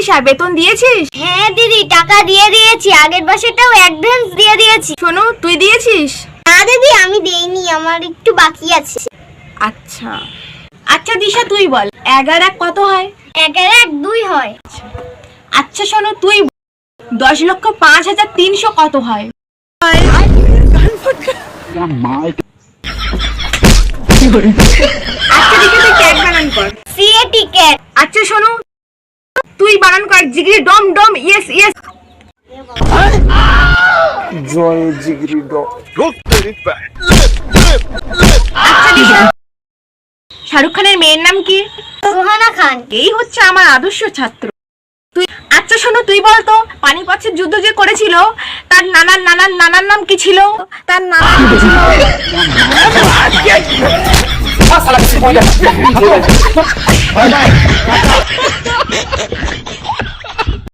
দিশা, বেতন দিয়েছিস? হ্যাঁ দিদি, টাকা দিয়ে দিয়েছি, আগের মাসেটাও অ্যাডভান্স দিয়ে দিয়েছি। সোনু, তুই দিয়েছিস? না দিদি, আমি দেইনি, আমার একটু বাকি আছে। আচ্ছা আচ্ছা দিশা, তুই বল 11 এক কত হয়? 11 1 2 হয়। আচ্ছা সোনু, তুই 10,05,300 কত হয়? আচ্ছা দিশা, তুই ক্যাট বানান কর। CA ticket. আচ্ছা সোনু, তুই বানান কর জিগরি ডম ডম ইয়েস ইয়েস। জয় জিগরি ডগ। আচ্ছা দিশা, শাহরুখ খানের মেয়ের নাম কি? সুহানা খান। এই হচ্ছে আমার আদর্শ ছাত্র। তুই আচ্ছা শোনো, তুই বলতো পানিপথের যুদ্ধ যে করেছিল তার নানার নানার নানার নাম কি ছিল? তার নানার কি ছিল?